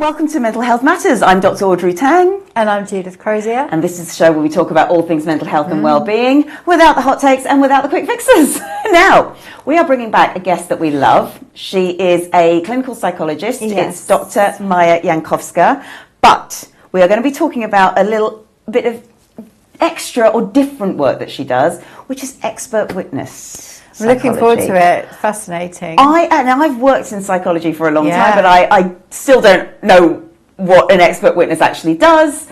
welcome to Mental Health Matters. I'm Dr. Audrey Tang. And I'm Judith Crozier. And this is the show where we talk about all things mental health and well-being without the hot takes and without the quick fixes. Now, we are bringing back a guest that we love. She is a clinical psychologist. Yes. It's Dr. Maja Jankowska. But we are going to be talking about a little bit of extra or different work that she does, which is expert witness. I'm looking forward to it. Fascinating. I've worked in psychology for a long time, but I still don't know what an expert witness actually does.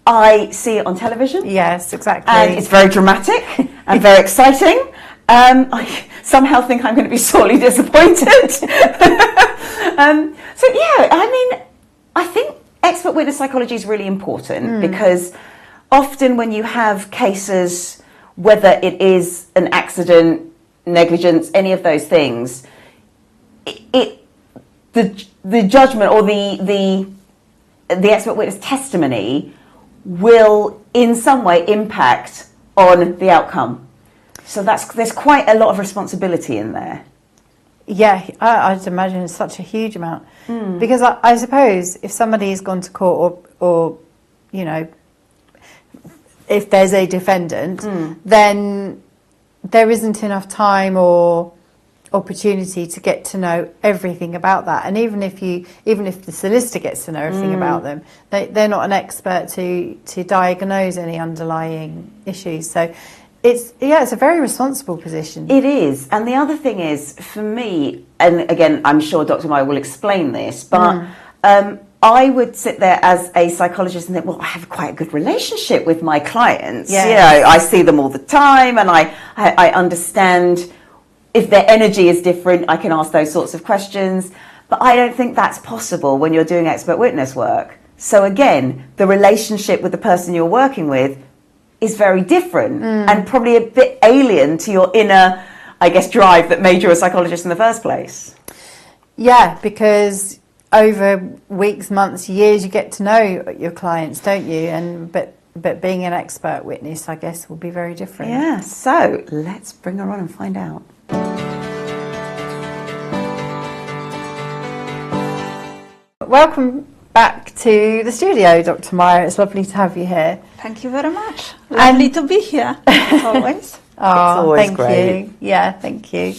I see it on television. Yes, exactly. And it's very dramatic and very exciting. I somehow think I'm going to be sorely disappointed. I think expert witness psychology is really important because often when you have cases, whether it is an accident, negligence, any of those things, the judgment or the expert witness testimony will in some way impact on the outcome. So there's quite a lot of responsibility in there. Yeah, I'd imagine it's such a huge amount. Because I suppose if somebody's gone to court or you know, if there's a defendant, then there isn't enough time or opportunity to get to know everything about that. And even if the solicitor gets to know everything about them, they're not an expert to diagnose any underlying issues. So it's a very responsible position. It is. And the other thing is, for me, and again, I'm sure Dr. Maya will explain this, but I would sit there as a psychologist and think, well, I have quite a good relationship with my clients. Yes. You know, I see them all the time and I understand if their energy is different, I can ask those sorts of questions. But I don't think that's possible when you're doing expert witness work. So again, the relationship with the person you're working with is very different and probably a bit alien to your inner, I guess, drive that made you a psychologist in the first place. Yeah, because over weeks, months, years, you get to know your clients, don't you? But being an expert witness, I guess, will be very different. Yeah, so let's bring her on and find out. Welcome back to the studio, Dr. Maja. It's lovely to have you here. Thank you very much. Lovely to be here, as always. Thank you. Yeah, thank you.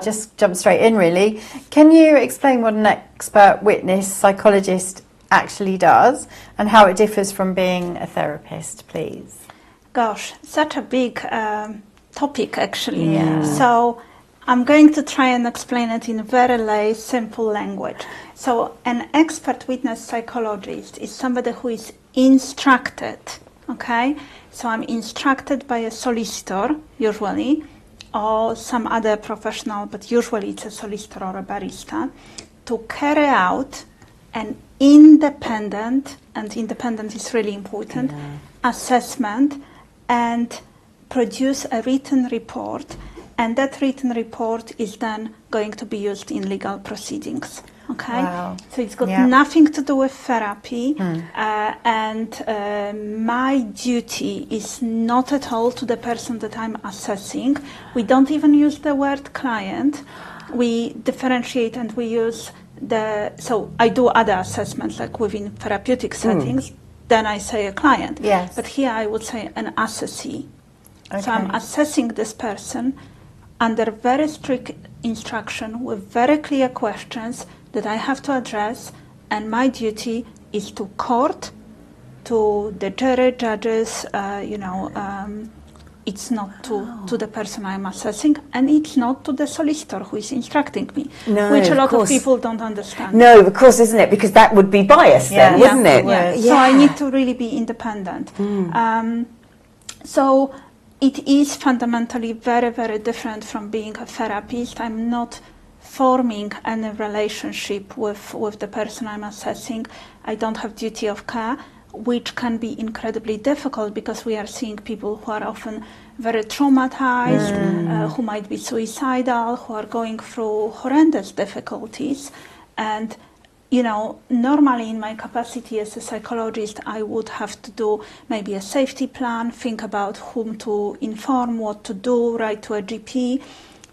Just jump straight in, really. Can you explain what an expert witness psychologist actually does and how it differs from being a therapist, please? Gosh, such a big topic, actually. Yeah. So I'm going to try and explain it in very simple language. So an expert witness psychologist is somebody who is instructed, okay? So I'm instructed by a solicitor, usually, or some other professional, but usually it's a solicitor or a barrister, to carry out an independent, and independent is really important, assessment and produce a written report. And that written report is then going to be used in legal proceedings. Okay, so it's got nothing to do with therapy, and my duty is not at all to the person that I'm assessing. We don't even use the word client. We differentiate and we use so I do other assessments like within therapeutic settings, then I say a client. Yes. But here I would say an assessee. Okay. So I'm assessing this person under very strict instruction with very clear questions that I have to address, and my duty is to court, to the jury, judges, it's not to the person I'm assessing, and it's not to the solicitor who is instructing me, which a lot of people don't understand. No, of course, isn't it? Because that would be biased then, wouldn't it? Yeah. So I need to really be independent. So it is fundamentally very different from being a therapist. I'm not forming any relationship with the person I'm assessing. I don't have duty of care, which can be incredibly difficult because we are seeing people who are often very traumatized, who might be suicidal, who are going through horrendous difficulties. And, normally in my capacity as a psychologist, I would have to do maybe a safety plan, think about whom to inform, what to do, write to a GP.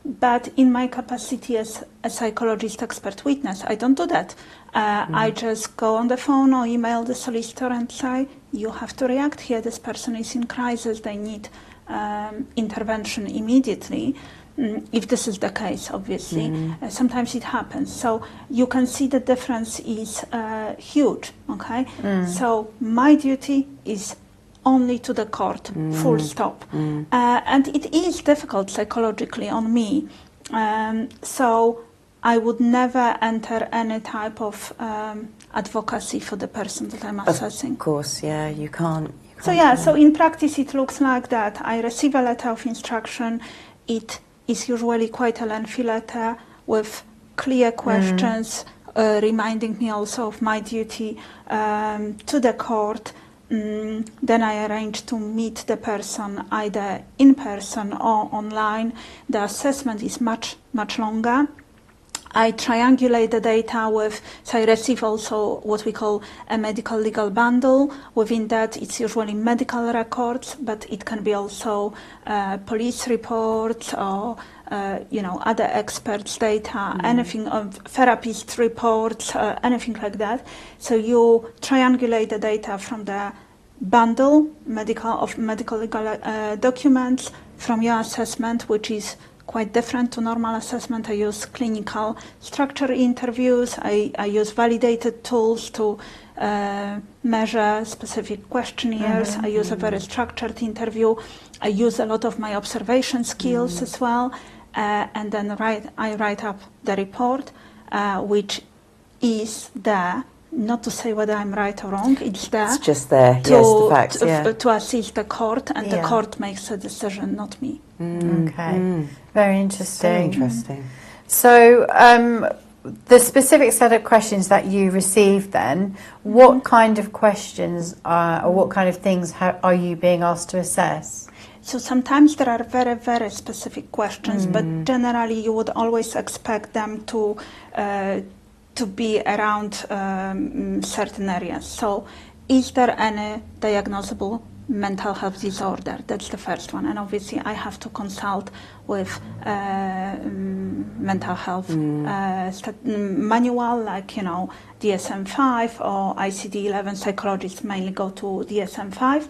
But in my capacity as a psychologist expert witness, I don't do that. I just go on the phone or email the solicitor and say, you have to react here. This person is in crisis. They need intervention immediately. If this is the case, obviously. Sometimes it happens. So you can see the difference is huge, okay? So my duty is only to the court, full stop. And it is difficult psychologically on me. So I would never enter any type of advocacy for the person that I'm assessing. Of course, yeah, you can't. So yeah, so in practice it looks like that. I receive a letter of instruction. It is usually quite a lengthy letter with clear questions, reminding me also of my duty to the court. Then I arrange to meet the person either in person or online. The assessment is much longer. I triangulate the data with, so I receive also what we call a medical legal bundle. Within that, it's usually medical records, but it can be also police reports or other experts' data, anything of therapist reports, anything like that. So you triangulate the data from the bundle of medical legal documents, from your assessment, which is quite different to normal assessment. I use clinical structure interviews. I use validated tools to measure specific questionnaires. I use a very structured interview. I use a lot of my observation skills as well. And then I write up the report, which is there, not to say whether I'm right or wrong, it's there. It's just there, yes, the facts, to assist the court, and the court makes a decision, not me. Okay, very interesting. So interesting. So the specific set of questions that you received then, what kind of questions or what kind of things are you being asked to assess? So sometimes there are very, very specific questions, but generally you would always expect them to be around certain areas. So is there any diagnosable mental health disorder? That's the first one. And obviously I have to consult with mental health manual, like, DSM-5 or ICD-11. Psychologists mainly go to DSM-5.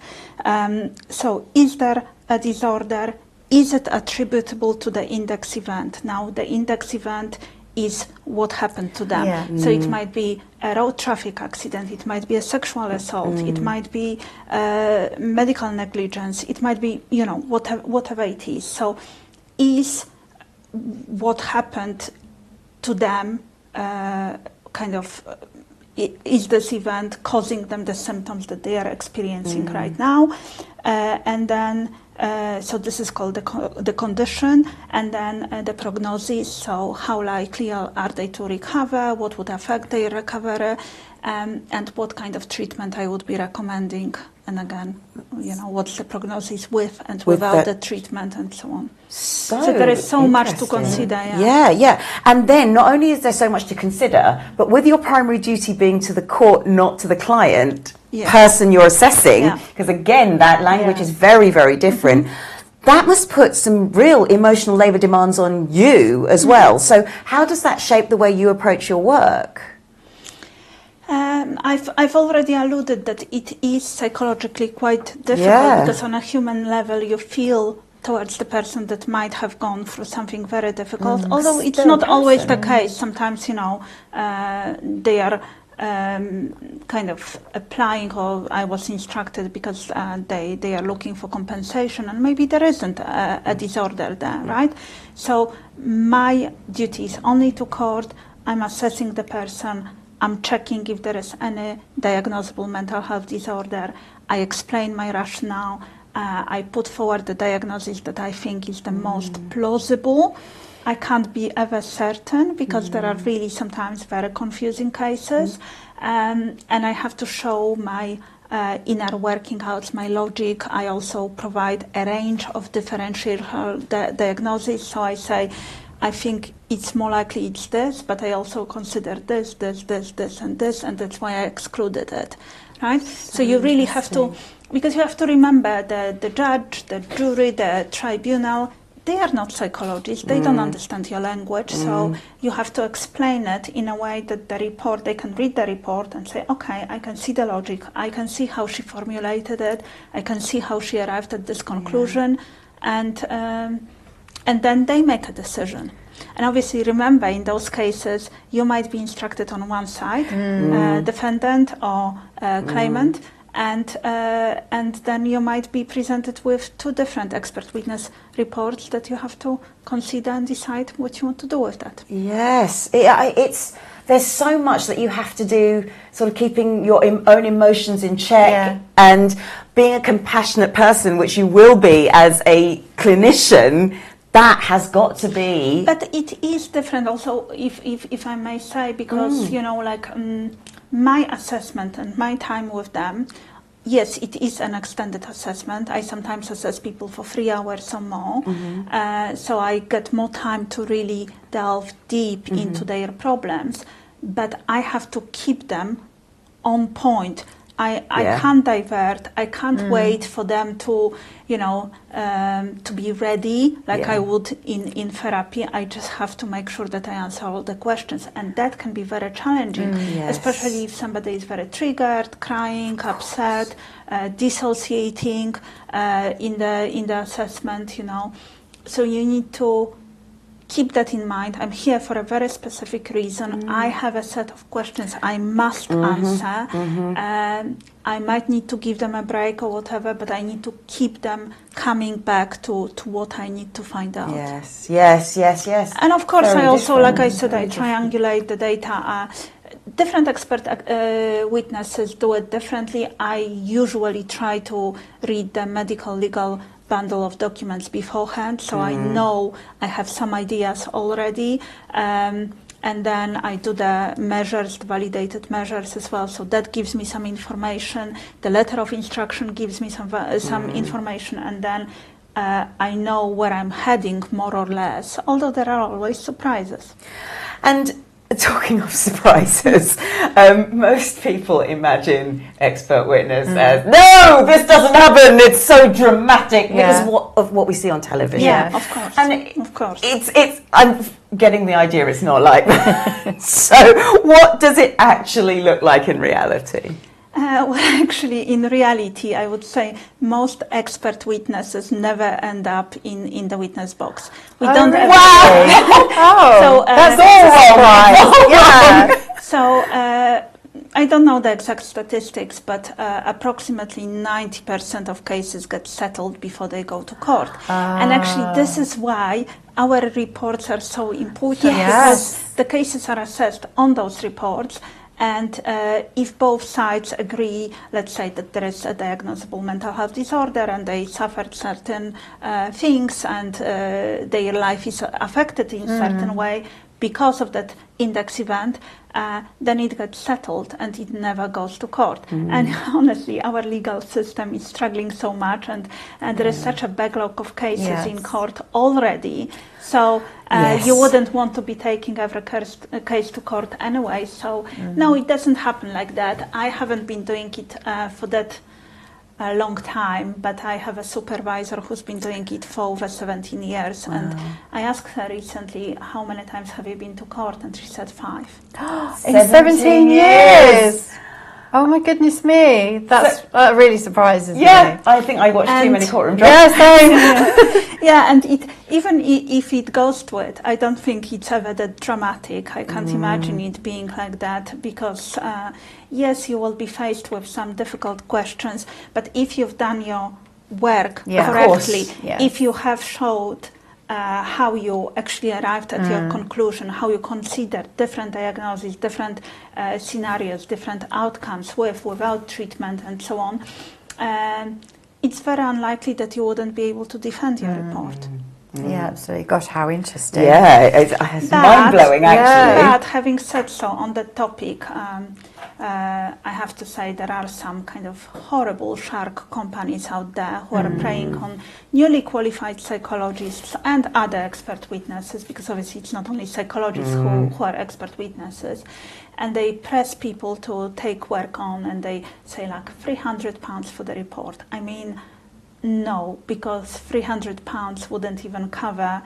So is there a disorder? Is it attributable to the index event? Now, the index event is what happened to them. Yeah. So it might be a road traffic accident, it might be a sexual assault, it might be medical negligence, it might be, whatever it is. So is what happened to them is this event causing them the symptoms that they are experiencing right now? And then so this is called the condition, and then the prognosis, so how likely are they to recover, what would affect their recovery, and what kind of treatment I would be recommending, and again, what's the prognosis with and without the treatment, and so on. So there is so much to consider. Yeah. And then not only is there so much to consider, but with your primary duty being to the court, not to the client, person you're assessing, because again, that language is very, very different. That must put some real emotional labour demands on you as well. So how does that shape the way you approach your work? I've already alluded that it is psychologically quite difficult, because on a human level you feel towards the person that might have gone through something very difficult, although it's not always the case. Sometimes, they are kind of applying, or I was instructed because they are looking for compensation, and maybe there isn't a disorder there, right? So my duty is only to court. I'm assessing the person. I'm checking if there is any diagnosable mental health disorder. I explain my rationale. I put forward the diagnosis that I think is the most plausible. I can't be ever certain, because there are really sometimes very confusing cases, and I have to show my inner working out, my logic. I also provide a range of differential diagnoses. So I say, I think it's more likely it's this, but I also consider this, and this, and that's why I excluded it, right? So you really have to, because you have to remember the judge, the jury, the tribunal, they are not psychologists, they don't understand your language, so you have to explain it in a way that they can read the report and say, okay, I can see the logic, I can see how she formulated it, I can see how she arrived at this conclusion, and then they make a decision. And obviously, remember, in those cases, you might be instructed on one side, defendant or claimant, and then you might be presented with two different expert witness reports that you have to consider and decide what you want to do with that. Yes, there's so much that you have to do, sort of keeping your own emotions in check and being a compassionate person, which you will be as a clinician. That has got to be. But it is different also, if I may say, because, you know, like my assessment and my time with them, yes, it is an extended assessment. I sometimes assess people for 3 hours or more. So I get more time to really delve deep into their problems. But I have to keep them on point. I can't divert. I can't wait for them to, you know, to be ready like I would in therapy. I just have to make sure that I answer all the questions, and that can be very challenging, especially if somebody is very triggered, crying, upset, dissociating in the assessment. You know, so you need to keep that in mind. I'm here for a very specific reason. I have a set of questions I must answer. I might need to give them a break or whatever, but I need to keep them coming back to what I need to find out. Yes. And of course, Very I also, different. like I said, I triangulate the data. Different expert witnesses do it differently. I usually try to read the medical legal bundle of documents beforehand, so I know I have some ideas already, and then I do the measures, the validated measures as well, so that gives me some information. The letter of instruction gives me some information, and then I know where I'm heading more or less, although there are always surprises. And talking of surprises, most people imagine expert witness as, no, this doesn't happen, it's so dramatic because of what we see on television. Yeah, of course. And of course. I'm getting the idea it's not like that. So what does it actually look like in reality? Well, actually, in reality, I would say most expert witnesses never end up in the witness box. We don't ever. Wow! So, that's all right. Yeah. So I don't know the exact statistics, but approximately 90% of cases get settled before they go to court. And actually, this is why our reports are so important, because the cases are assessed on those reports. And if both sides agree, let's say that there is a diagnosable mental health disorder and they suffered certain things and their life is affected in a certain way because of that index event, then it gets settled and it never goes to court. And honestly, our legal system is struggling so much, and there is such a backlog of cases in court already. So you wouldn't want to be taking every case to court anyway. So no, it doesn't happen like that. I haven't been doing it for that a long time, but I have a supervisor who's been doing it for over 17 years. Wow. And I asked her recently, how many times have you been to court? And she said 5. In 17 years! Oh my goodness me, that really surprises me. Yeah, I think I watched too many courtroom dramas. Yeah, and even if it goes to it, I don't think it's ever that dramatic. I can't imagine it being like that, because yes, you will be faced with some difficult questions, but if you've done your work correctly, if you have showed how you actually arrived at your conclusion, how you considered different diagnoses, different scenarios, different outcomes without treatment and so on, it's very unlikely that you wouldn't be able to defend your report. Yeah, absolutely. Gosh, how interesting. Yeah, it's mind-blowing, actually. But having said so, on that topic, I have to say there are some kind of horrible shark companies out there who are preying on newly qualified psychologists and other expert witnesses, because obviously it's not only psychologists who are expert witnesses, and they press people to take work on, and they say like £300 for the report. I mean, no, because £300 wouldn't even cover,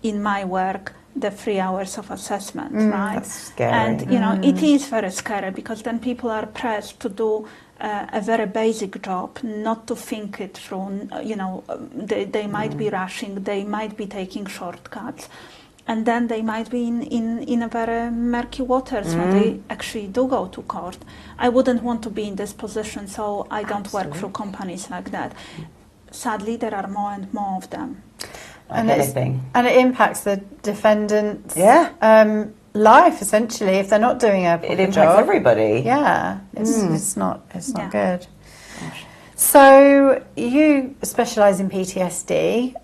in my work, the 3 hours of assessment, right? That's scary. And, it is very scary, because then people are pressed to do a very basic job, not to think it through. They might be rushing, they might be taking shortcuts, and then they might be in a very murky waters when they actually do go to court. I wouldn't want to be in this position, so I don't work through companies like that. Sadly, there are more and more of them. And it impacts the defendant's life, essentially, if they're not doing a proper job. It impacts everybody. Yeah, it's not good. Gosh. So you specialise in PTSD.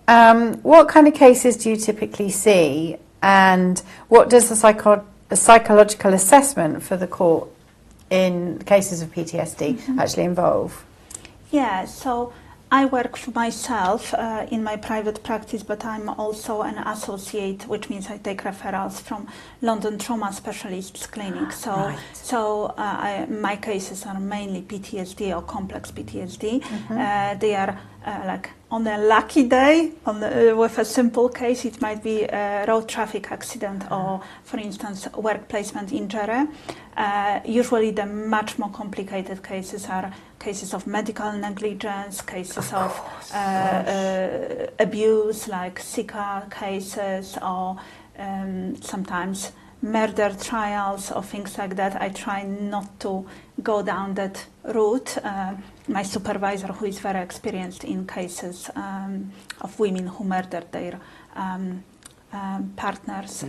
What kind of cases do you typically see, and what does the psychological assessment for the court in cases of PTSD actually involve? Yeah, so I work for myself in my private practice, but I'm also an associate, which means I take referrals from London Trauma Specialists Clinic. So my cases are mainly PTSD or complex PTSD. They are like on a lucky day, with a simple case, it might be a road traffic accident or, for instance, work placement injury. Usually the much more complicated cases are cases of medical negligence, cases of abuse, like Sika cases, or sometimes murder trials or things like that. I try not to go down that route. My supervisor, who is very experienced in cases of women who murdered their partners,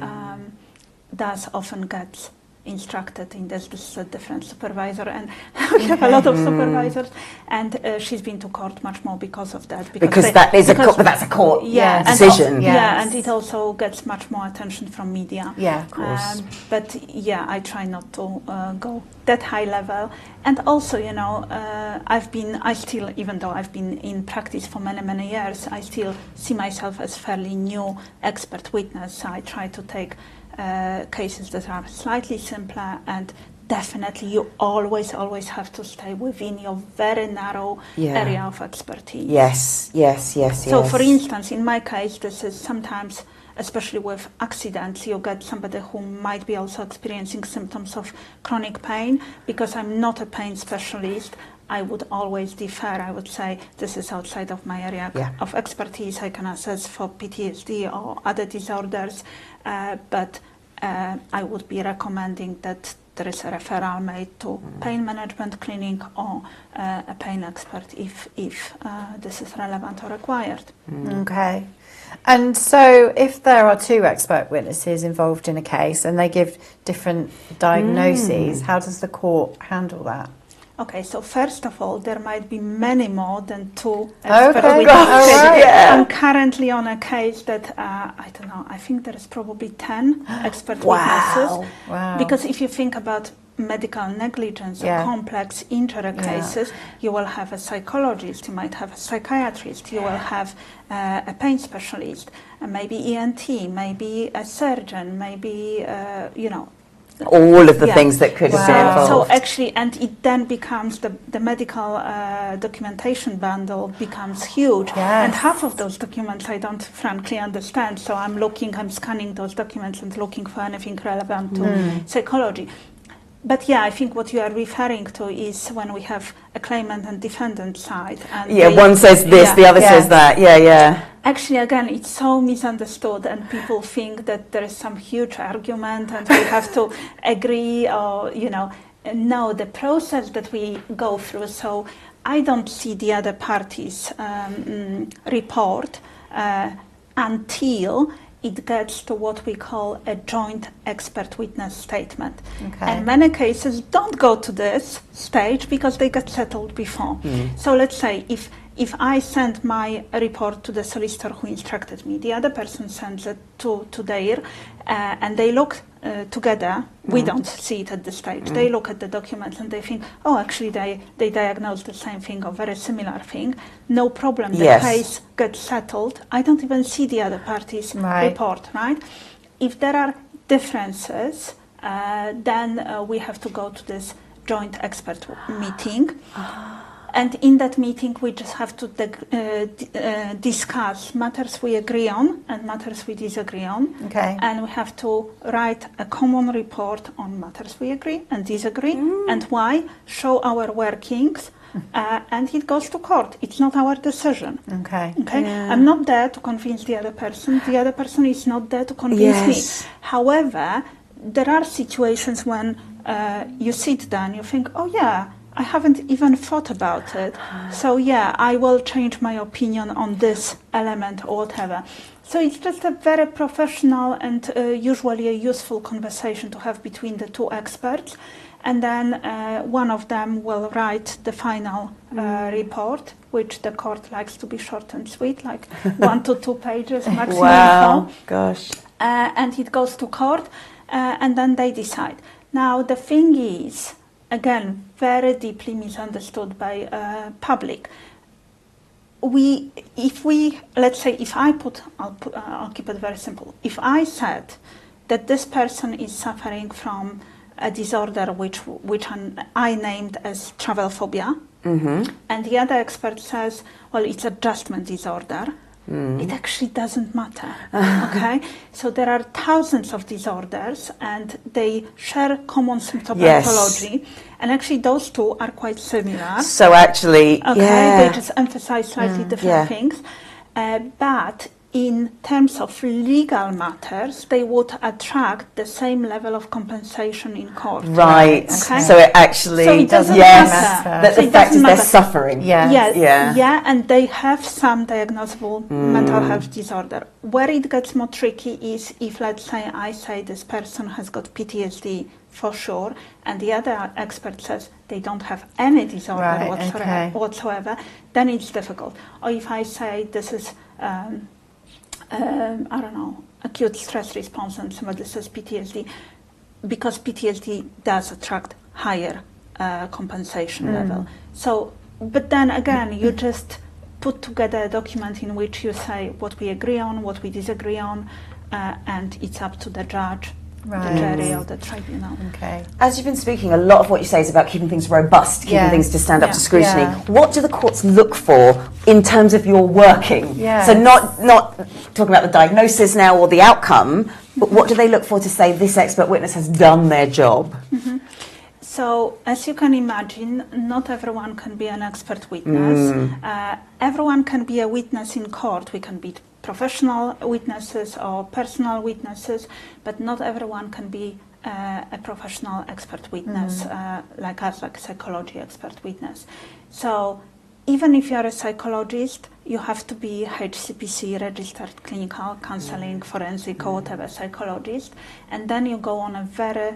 does often get instructed in this. This is a different supervisor, and we have a lot of supervisors, and she's been to court much more because of that. Because that's a court decision. And it also gets much more attention from media. Yeah, of course. But I try not to go that high level. And also, I still, even though I've been in practice for many, many years, I still see myself as fairly new expert witness. So I try to take cases that are slightly simpler, and definitely you always have to stay within your very narrow area of expertise. Yes. So for instance, in my case, this is sometimes, especially with accidents, you get somebody who might be also experiencing symptoms of chronic pain. Because I'm not a pain specialist, I would always defer. I would say, this is outside of my area of expertise. I can assess for PTSD or other disorders, but I would be recommending that there is a referral made to pain management clinic or a pain expert if this is relevant or required. Okay. And so if there are two expert witnesses involved in a case and they give different diagnoses, how does the court handle that? Okay, so first of all, there might be many more than two expert witnesses. I'm currently on a case that, I don't know, I think there is probably 10 expert witnesses. Wow. Because if you think about medical negligence or complex injury cases, you will have a psychologist, you might have a psychiatrist, you will have a pain specialist, maybe ENT, maybe a surgeon, maybe, all of the things that could have been involved. So actually, and it then becomes the medical documentation bundle becomes huge. And half of those documents I don't frankly understand. So I'm scanning those documents and looking for anything relevant to psychology. But I think what you are referring to is when we have a claimant and defendant side. And one says this, the other says that. Actually, again, it's so misunderstood, and people think that there is some huge argument and we have to agree, or, no, the process that we go through. So I don't see the other party's report until it gets to what we call a joint expert witness statement. And many cases don't go to this stage because they get settled before. So let's say if I send my report to the solicitor who instructed me, the other person sends it to their, and they look together. We don't see it at this stage. They look at the documents and they think, oh, actually they diagnosed the same thing or very similar thing. No problem. The case gets settled. I don't even see the other party's report, right? If there are differences, then we have to go to this joint expert meeting. And in that meeting, we just have to discuss matters we agree on and matters we disagree on. Okay. And we have to write a common report on matters we agree and disagree and why, show our workings, and it goes to court. It's not our decision. Okay. Okay. Yeah. I'm not there to convince the other person. The other person is not there to convince me. However, there are situations when you sit down, you think, oh yeah, I haven't even thought about it. So yeah, I will change my opinion on this element or whatever. So it's just a very professional and usually a useful conversation to have between the two experts. And then one of them will write the final report, which the court likes to be short and sweet, like 1 to 2 pages maximum. Wow, gosh. And it goes to court, and then they decide. Now, the thing is, again, very deeply misunderstood by public. Let's say, if I'll keep it very simple. If I said that this person is suffering from a disorder which I named as travel phobia, and the other expert says, well, it's adjustment disorder, it actually doesn't matter. Okay, so there are thousands of disorders, and they share common symptomatology, and actually those two are quite similar. So actually, they just emphasize slightly different things, but in terms of legal matters, they would attract the same level of compensation in court. Right. Okay? So it actually doesn't matter. matter. The fact is they're suffering. Yeah, and they have some diagnosable mental health disorder. Where it gets more tricky is if, let's say, I say this person has got PTSD for sure, and the other expert says they don't have any disorder whatsoever, then it's difficult. Or if I say this is I don't know, acute stress response, and somebody says PTSD, because PTSD does attract higher compensation level. So, but then again, you just put together a document in which you say what we agree on, what we disagree on, and it's up to the judge, the jury, or the tribunal. Okay. As you've been speaking, a lot of what you say is about keeping things robust, keeping things to stand up to scrutiny. Yeah. What do the courts look for in terms of your working? Yes. So not talking about the diagnosis now or the outcome, but what do they look for to say this expert witness has done their job? So, as you can imagine, not everyone can be an expert witness. Everyone can be a witness in court. We can be professional witnesses or personal witnesses, but not everyone can be a professional expert witness, like us, like a psychology expert witness. So, even if you are a psychologist, you have to be HCPC, registered clinical counseling, forensic, or whatever psychologist, and then you go on a very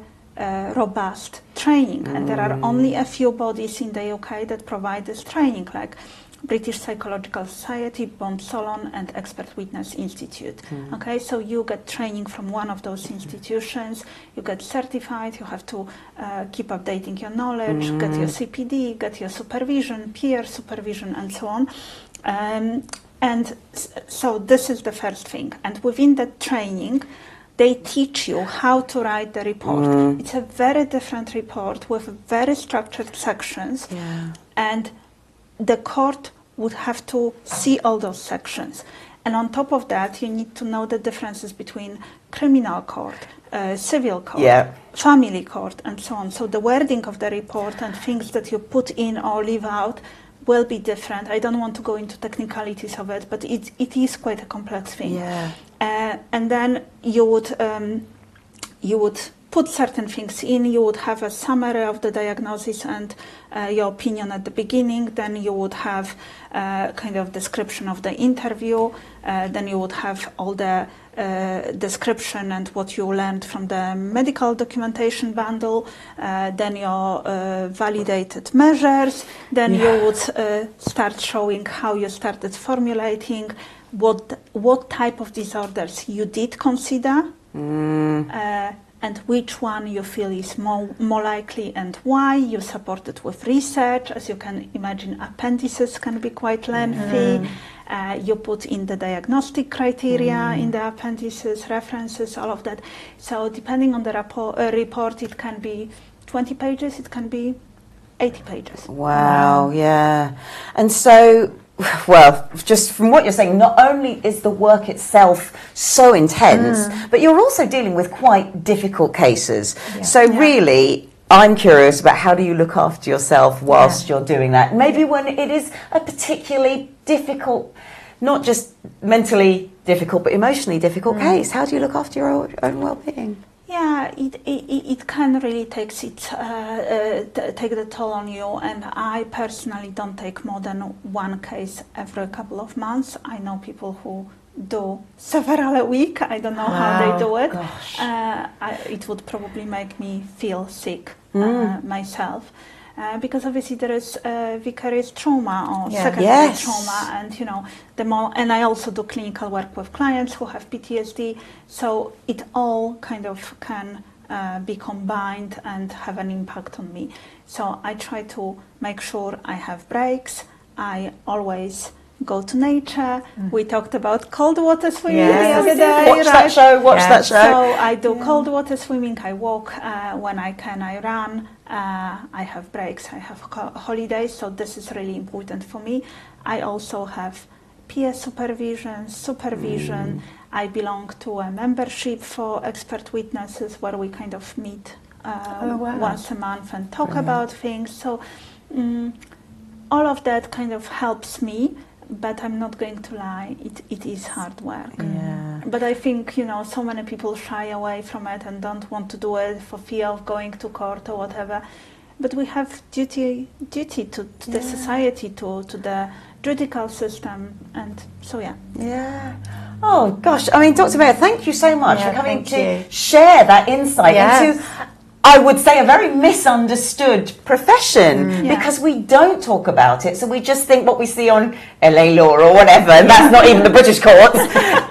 robust training, and there are only a few bodies in the UK that provide this training, like British Psychological Society, Bond Solon, and Expert Witness Institute. Okay, so you get training from one of those institutions, you get certified, you have to keep updating your knowledge, get your CPD, get your supervision, peer supervision, and so on. And so this is the first thing. And within that training, they teach you how to write the report. It's a very different report with very structured sections, and the court would have to see all those sections. And on top of that, you need to know the differences between criminal court, civil court, family court, and so on. So the wording of the report and things that you put in or leave out will be different. I don't want to go into technicalities of it, but it is quite a complex thing. And then you would put certain things in. You would have a summary of the diagnosis and your opinion at the beginning. Then you would have kind of description of the interview. Then you would have all the description and what you learned from the medical documentation bundle. Then your validated measures. Then you would start showing how you started formulating what type of disorders you did consider. And which one you feel is more likely and why. You support it with research. As you can imagine, appendices can be quite lengthy. You put in the diagnostic criteria in the appendices, references, all of that. So depending on the report, it can be 20 pages, it can be 80 pages. Wow, yeah. And so, well, just from what you're saying, not only is the work itself so intense, but you're also dealing with quite difficult cases. Yeah. So really, I'm curious about how do you look after yourself whilst you're doing that? Maybe when it is a particularly difficult, not just mentally difficult, but emotionally difficult case. How do you look after your own well-being? Yeah, it can really take the toll on you, and I personally don't take more than one case every couple of months. I know people who do several a week. I don't know how they do it. It would probably make me feel sick myself. Because obviously there is vicarious trauma or secondary trauma, and and I also do clinical work with clients who have PTSD, so it all kind of can be combined and have an impact on me. So I try to make sure I have breaks. I always go to nature. We talked about cold water swimming the other day. Watch that show. Watch that show. So I do cold water swimming. I walk when I can. I run. I have breaks. I have holidays. So this is really important for me. I also have peer supervision. I belong to a membership for expert witnesses where we kind of meet once a month and talk about things. So all of that kind of helps me. But I'm not going to lie, it is hard work. Yeah. But I think, so many people shy away from it and don't want to do it for fear of going to court or whatever. But we have duty to the society, to the judicial system, and so Yeah. Oh gosh, I mean, Dr. Maja, thank you so much for coming to you. share that insight into, I would say, a very misunderstood profession, because we don't talk about it. So we just think what we see on LA Law or whatever, and that's not even the British courts,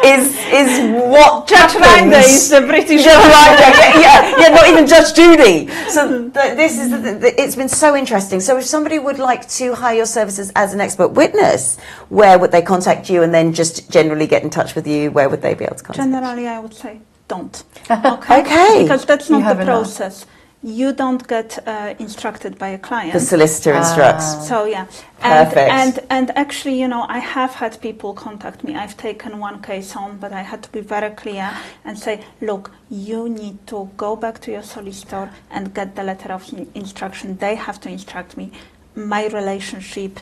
is what Judge happens. Randa is the British not even Judge Judy. So this is it's been so interesting. So if somebody would like to hire your services as an expert witness, where would they contact you, and then just generally get in touch with you? Where would they be able to contact? Generally, I would say don't. Okay. Because that's not the process. You don't get instructed by a client. The solicitor instructs. So Perfect. And actually, I have had people contact me. I've taken one case on, but I had to be very clear and say, look, you need to go back to your solicitor and get the letter of instruction. They have to instruct me. My relationship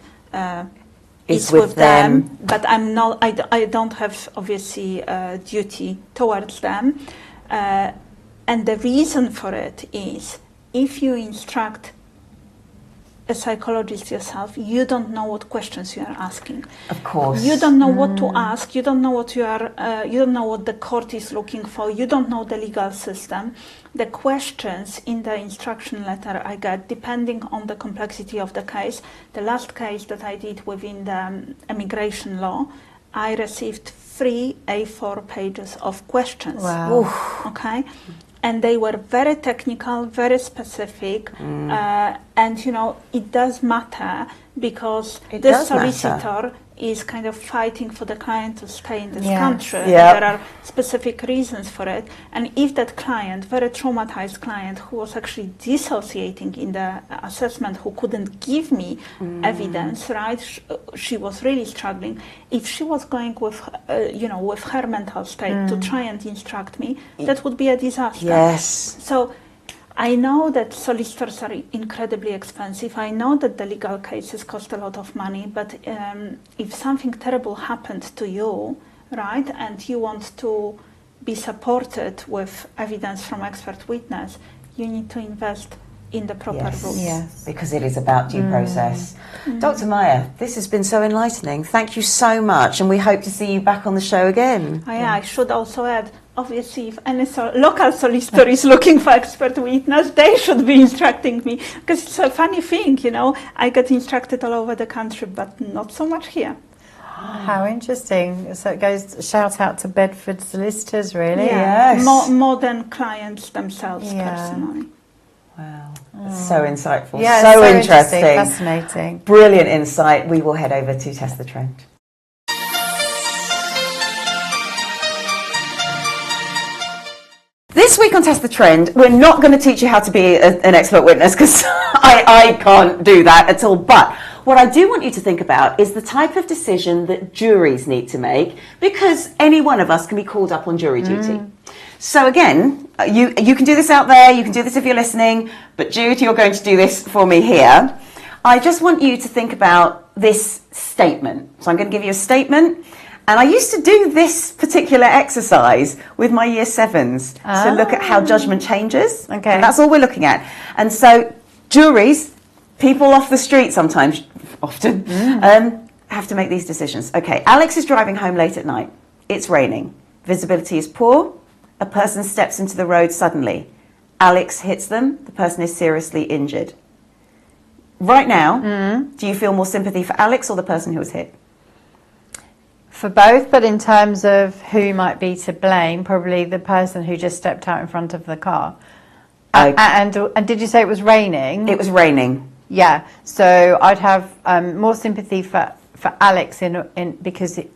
is with them, but I'm not. I don't have obviously duty towards them. And the reason for it is, if you instruct a psychologist yourself, you don't know what questions you are asking. Of course. You don't know what to ask. You don't know what you don't know what the court is looking for. You don't know the legal system. The questions in the instruction letter I got, depending on the complexity of the case. The last case that I did within the immigration law, I received 3 A4 pages of questions. Wow. Okay. And they were very technical, very specific, and it does matter because the solicitor is kind of fighting for the client to stay in this country. There are specific reasons for it, and if that client, very traumatized client, who was actually dissociating in the assessment, who couldn't give me evidence, right? She was really struggling. If she was going with, with her mental state to try and instruct me, that would be a disaster. Yes. So I know that solicitors are incredibly expensive. I know that the legal cases cost a lot of money, but if something terrible happened to you, right, and you want to be supported with evidence from expert witness, you need to invest in the proper rules. Yes. Because it is about due process. Dr. Maja, this has been so enlightening. Thank you so much, and we hope to see you back on the show again. I should also add, obviously, if any local solicitor is looking for expert witness, they should be instructing me. Because it's a funny thing, I get instructed all over the country, but not so much here. How interesting. So it goes, shout out to Bedford solicitors, really. Yes. More than clients themselves, personally. Wow. That's so insightful. Yeah, so interesting. interesting. Fascinating. Brilliant insight. We will head over to Test the Trend. this week on Test the Trend, we're not going to teach you how to be an expert witness, because I can't do that at all. But what I do want you to think about is the type of decision that juries need to make, because any one of us can be called up on jury duty. So again, you can do this out there, you can do this if you're listening, but Jude, you're going to do this for me here. I just want you to think about this statement. So I'm going to give you a statement. And I used to do this particular exercise with my year 7s to look at how judgment changes. Okay. And that's all we're looking at. And so juries, people off the street sometimes, often, have to make these decisions. Okay, Alex is driving home late at night. It's raining. Visibility is poor. A person steps into the road suddenly. Alex hits them. The person is seriously injured. Right now, do you feel more sympathy for Alex or the person who was hit? For both, but in terms of who might be to blame, probably the person who just stepped out in front of the car. Okay. And did you say it was raining? It was raining. Yeah, so I'd have more sympathy for Alex because of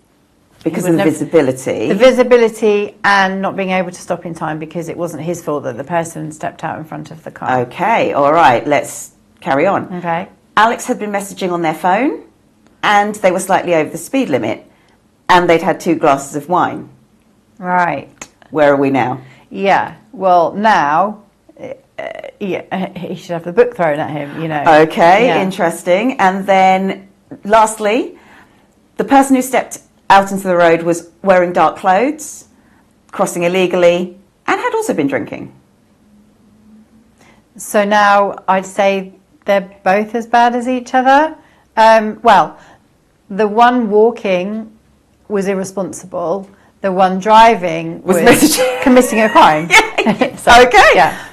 the visibility. The visibility and not being able to stop in time, because it wasn't his fault that the person stepped out in front of the car. Okay, all right, let's carry on. Okay. Alex had been messaging on their phone, and they were slightly over the speed limit, and they'd had 2 glasses of wine. Right. Where are we now? Yeah, well, now... he should have the book thrown at him, you know. Okay, yeah. Interesting. And then, lastly, the person who stepped out into the road was wearing dark clothes, crossing illegally, and had also been drinking. So now I'd say they're both as bad as each other. Well, the one walking was irresponsible. The one driving was committing a crime. Yeah. So, okay. Yeah.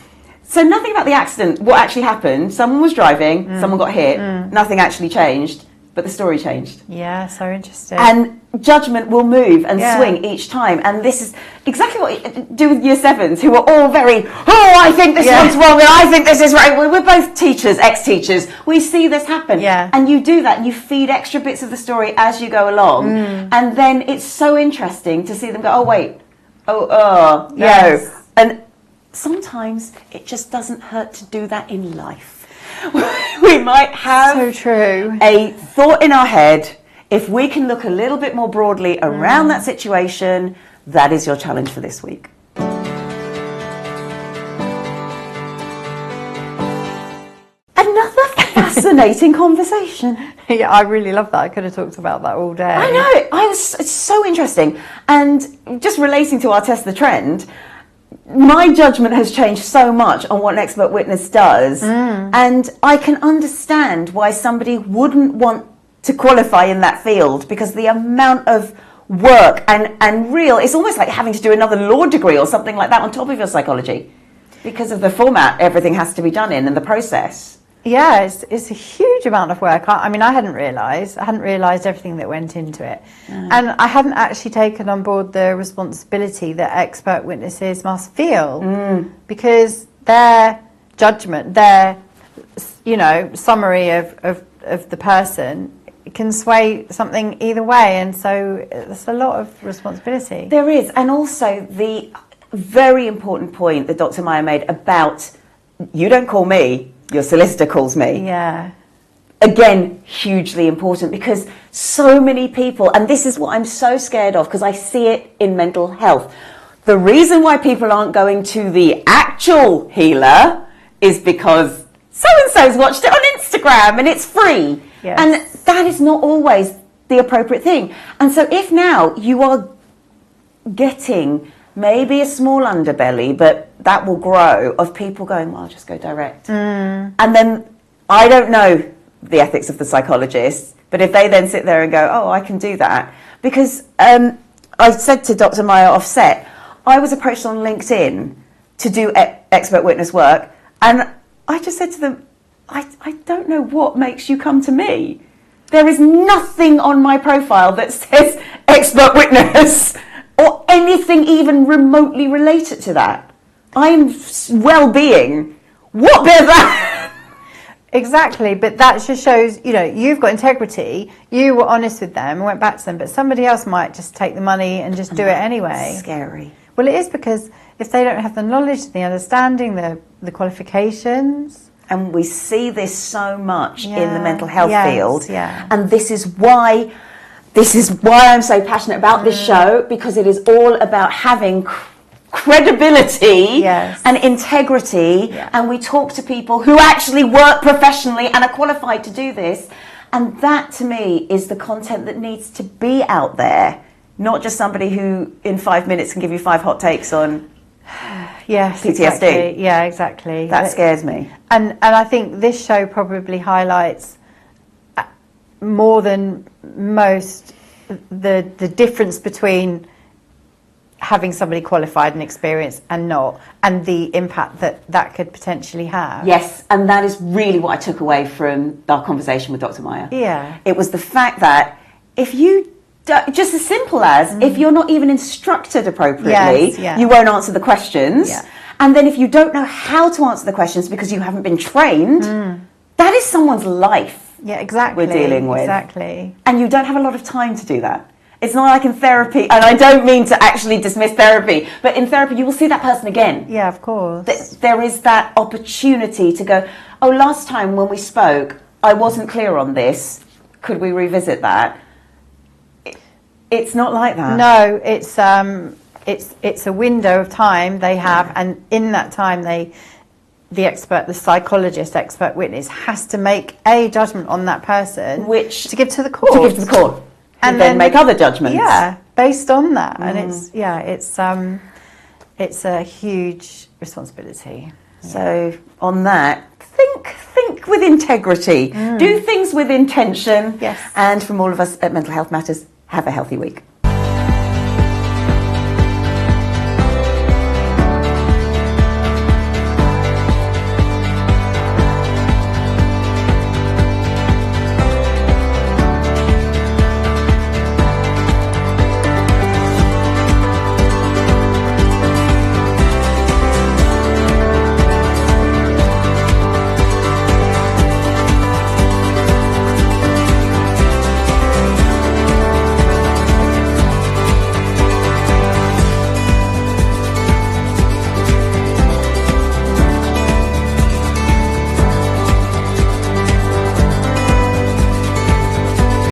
So nothing about the accident. What actually happened? Someone was driving, someone got hit, nothing actually changed, but the story changed. Yeah, so interesting. And judgment will move and swing each time. And this is exactly what you do with year 7s, who are all very, I think this one's wrong and I think this is right. We're both teachers, ex-teachers. We see this happen. Yeah. And you do that. You feed extra bits of the story as you go along. And then it's so interesting to see them go, no. Yes. And sometimes it just doesn't hurt to do that in life. We might have so true. a thought in our head. If we can look a little bit more broadly around that situation, that is your challenge for this week. Another fascinating conversation. Yeah, I really love that. I could have talked about that all day. I know. It's so interesting. And just relating to our Test the Trend, my judgment has changed so much on what an expert witness does. And I can understand why somebody wouldn't want to qualify in that field, because the amount of work and it's almost like having to do another law degree or something like that on top of your psychology, because of the format everything has to be done in and the process. Yeah, it's a huge amount of work. I mean, I hadn't realised everything that went into it. And I hadn't actually taken on board the responsibility that expert witnesses must feel, because their judgment, their, summary of the person can sway something either way. And so there's a lot of responsibility. There is. And also the very important point that Dr. Maja made about, you don't call me, your solicitor calls me. Yeah. Again, hugely important, because so many people, and this is what I'm so scared of, because I see it in mental health. The reason why people aren't going to the actual healer is because so-and-so's watched it on Instagram and it's free. Yes. And that is not always the appropriate thing. And so if now you are getting maybe a small underbelly, but that will grow, of people going, well, I'll just go direct. And then, I don't know the ethics of the psychologist, but if they then sit there and go, I can do that. Because I said to Dr. Maja offset, I was approached on LinkedIn to do expert witness work, and I just said to them, I don't know what makes you come to me. There is nothing on my profile that says expert witness or anything even remotely related to that. I'm well-being. What bit of that? Exactly, but that just shows, you've got integrity, you were honest with them and went back to them, but somebody else might just take the money and just do it anyway. Scary. Well, it is, because if they don't have the knowledge, the understanding, the qualifications. And we see this so much in the Yeah. mental health Yes, field. yeah. And this is why I'm so passionate about this show, because it is all about having credibility Yes. and integrity. Yeah. And we talk to people who actually work professionally and are qualified to do this. And that, to me, is the content that needs to be out there, not just somebody who in 5 minutes can give you 5 hot takes on Yes, PTSD. exactly. Yeah, exactly. That scares me. And I think this show probably highlights more than most the difference between having somebody qualified and experienced and not, and the impact that could potentially have. Yes, and that is really what I took away from our conversation with Dr. Maja. Yeah. It was the fact that if you just as simple as if you're not even instructed appropriately, Yes, yeah. you won't answer the questions. Yeah. And then if you don't know how to answer the questions because you haven't been trained, that is someone's life Yeah, exactly. we're dealing with. Exactly. And you don't have a lot of time to do that. It's not like in therapy, and I don't mean to actually dismiss therapy, but in therapy you will see that person again. Yeah, of course. There is that opportunity to go, oh, last time when we spoke, I wasn't clear on this. Could we revisit that? It's not like that. No, it's a window of time they have, and in that time the psychologist, expert witness, has to make a judgment on that person, Which to give to the court. To give to the court. And then make other judgments. Yeah, based on that. And it's a huge responsibility. So on that, think with integrity. Do things with intention. Yes. And from all of us at Mental Health Matters, have a healthy week.